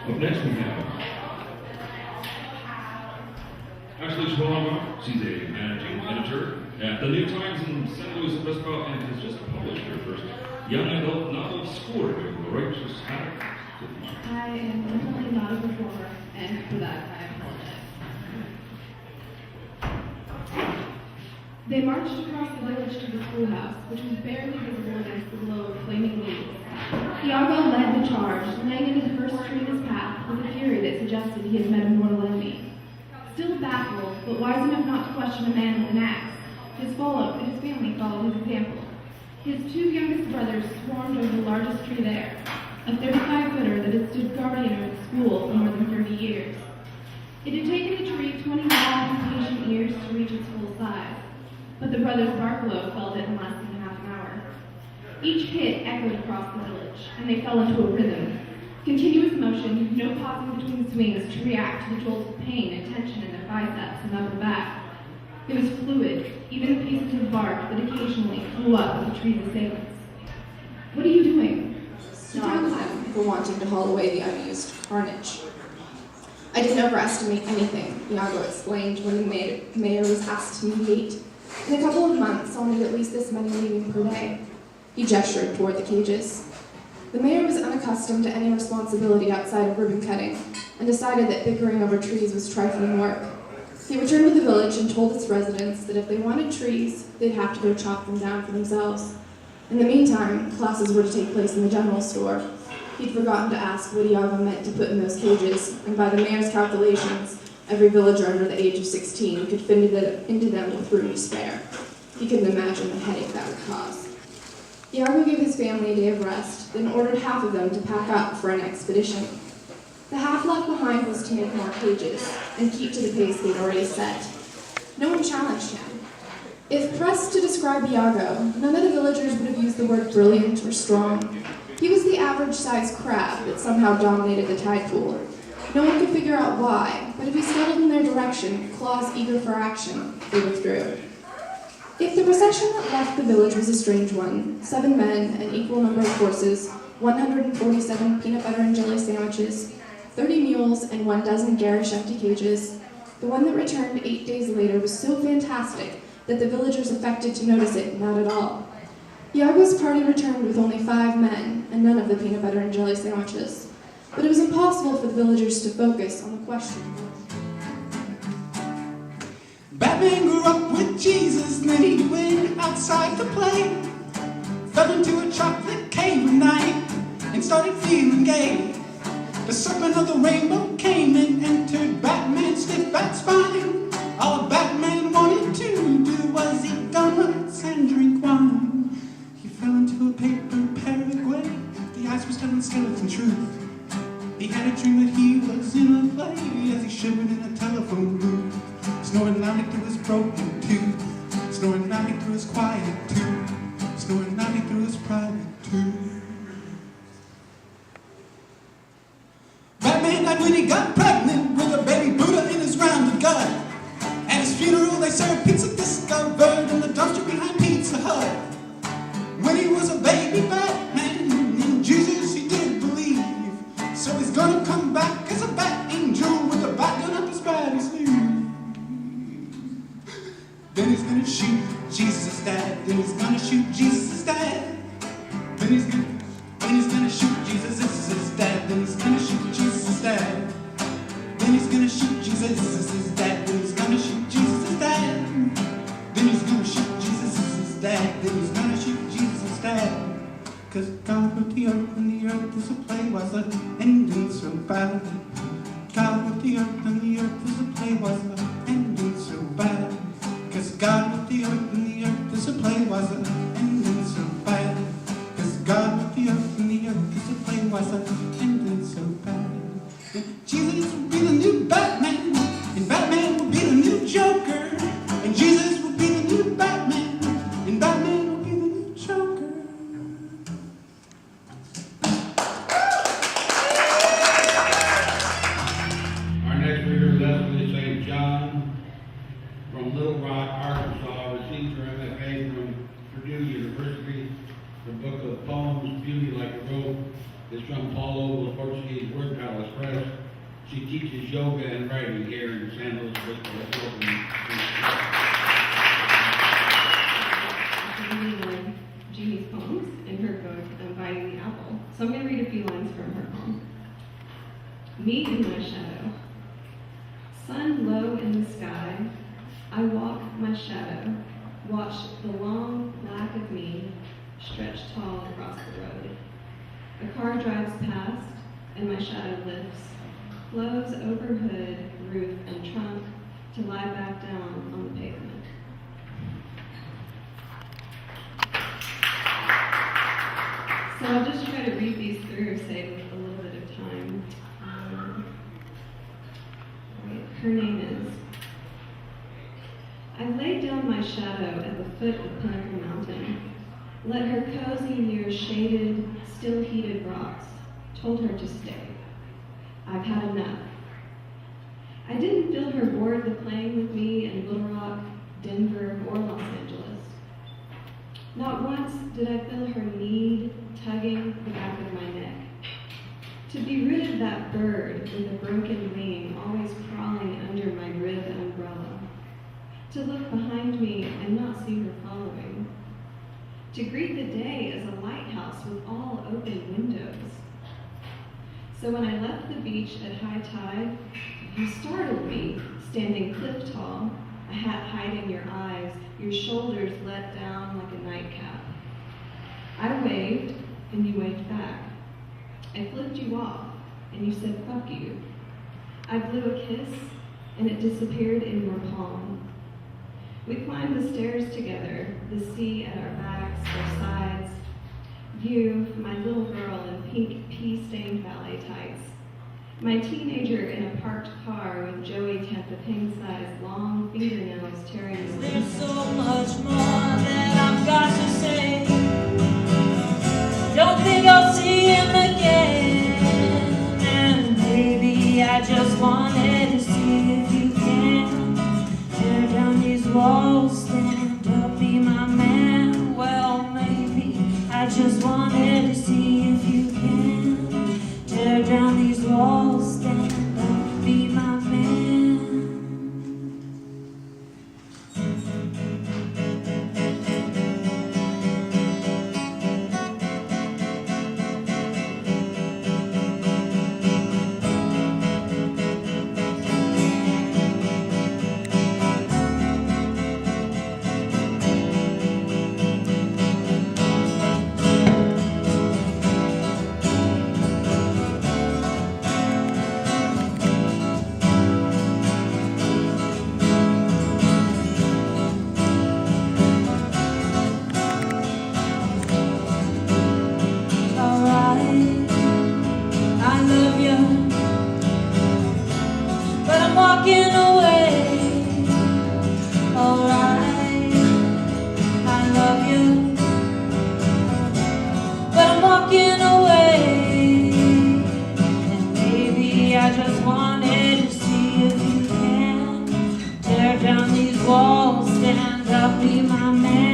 Up next we have SCHWELLENBACH. She's a managing editor at the New Times in St. Louis, Obispo, and has just published her first young adult novel, Score, The Righteous Habit. I am definitely not a performer, and for that I apologize. They marched across the village to the schoolhouse, which was barely visible against the glow of flaming leaves. Iago led the charge, laying into the first tree in his path with a fury that suggested he had met a mortal enemy. Still baffled, but wise enough not to question a man with an axe, his family followed his example. His two youngest brothers swarmed over the largest tree there, a 35-footer that had stood guardian of the school for more than 30 years. It had taken the tree 20 long, patient years to reach its full size, but the brothers Barkalow felled it in less than half an hour. Each hit echoed across the village, and they fell into a rhythm. Continuous motion, no pausing between swings to react to the jolts of pain and tension in their biceps and upper back. It was fluid, even the pieces of bark that occasionally flew up with the tree's assailants. "What are you doing?" Stopped them for wanting to haul away the unused carnage. "I didn't overestimate anything," Iago explained when the mayor was asked to mediate. "In a couple of months, I'll need at least this many leaving per day." He gestured toward the cages. The mayor was unaccustomed to any responsibility outside of ribbon cutting, and decided that bickering over trees was trifling work. He returned to the village and told its residents that if they wanted trees, they'd have to go chop them down for themselves. In the meantime, classes were to take place in the general store. He'd forgotten to ask what Iago meant to put in those cages, and by the mayor's calculations, every villager under the age of 16 could fit into them with room to spare. He couldn't imagine the headache that would cause. Iago gave his family a day of rest, then ordered half of them to pack up for an expedition. The half left behind was to make more cages, and keep to the pace they'd already set. No one challenged him. If pressed to describe Iago, none of the villagers would have used the word brilliant or strong. He was the average-sized crab that somehow dominated the tide pool. No one could figure out why, but if he scuttled in their direction, claws eager for action, they withdrew. If the procession that left the village was a strange one, 7 men, an equal number of horses, 147 peanut butter and jelly sandwiches, 30 mules, and 12 garish empty cages, the one that returned 8 days later was so fantastic that the villagers affected to notice it not at all. Iago's party returned with only 5 men, and none of the peanut butter and jelly sandwiches. But it was impossible for the villagers to focus on the question. Batman grew up with Jesus, then he went outside to play. Fell into a chocolate cave one night and started feeling gay. The serpent of the rainbow came and entered Batman's stiff fat spine. All Batman wanted to do was eat donuts and drink wine. He fell into a paper Paraguay. The eyes were telling skeleton truth. He had a dream that he was in a play as he shivered in a telephone booth. Snoring loudly through his broken tooth, snoring loudly through his quiet tooth, snoring loudly through his private tooth. Batman died when he got pregnant with a baby Buddha in his rounded gut. At his funeral they served pizza discovered in the dumpster behind Pizza Hut. When he was a baby Batman, in Jesus he did believe. So he's gonna come back as a bat angel with a bat gun up his batty sleeve. Then he's gonna shoot Jesus' dad. Then he's gonna shoot Jesus' dad. Then he's gonna shoot Jesus' dad. Then he's gonna shoot Jesus' dad. Then he's gonna shoot Jesus' dad. Then he's gonna shoot Jesus' dad. Then he's gonna shoot Jesus' dad. Then he's gonna shoot Jesus' dad. 'Cause God put the earth and the earth is a play was the ending so bad. God put the earth and the earth is a play was the ending so bad. 'Cause God with the earth and the earth is a play was the ending so bad. 'Cause God with the earth and the earth is a play was the ending so bad. And Jesus will be the new Batman, and Batman will be the new Joker, and Jesus will be the new Batman, and Batman will be the new Joker. Our next reader is Leslie St. John from Little Rock, Arkansas, received her MFA from Purdue University, the book of poems, Beauty Like a Robe, is from Paulo, Portuguese Word Palace Press. She teaches yoga and writing here in San Luis Obispo. Let's welcome After reading one of Jeannie's poems in her book, Biting the Apple. So I'm going to read a few lines from her poem. Me in my shadow. Sun low in the sky, I walk my shadow, watch the long black of me stretch tall across the road. A car drives past, and my shadow lifts, flows over hood, roof, and trunk to lie back down on the pavement. So I'll just try to read these through, save a little bit of time. Right. Her name is, I laid down my shadow at the foot of Pinnacle Mountain, let her cozy near shaded, still heated rocks, told her to stay. I've had enough. I didn't feel her bored the playing with me in Little Rock, Denver, or Los Angeles. Not once did I feel her need tugging the back of my neck. To be rid of that bird with a broken wing always crawling under my rib umbrella. To look behind me and not see her following. To greet the day as a lighthouse with all open windows. So when I left the beach at high tide, you startled me, standing cliff tall, a hat hiding your eyes, your shoulders let down like a nightcap. I waved, and you waved back. I flipped you off, and you said, fuck you. I blew a kiss, and it disappeared in your palm. We climbed the stairs together, the sea at our backs, our sides. You, my little girl in pink pea-stained ballet tights. My teenager in a parked car with Joey Tempaping-sized long fingernails tearing the There's so much more that I've got to say. Don't think I'll see him again. And maybe I just wanted to see if you can tear down these walls, stand up, be my man. Well, maybe I just wanted to see if you can tear down these walls, stand up, be my man. Down these walls, stand up, be my man.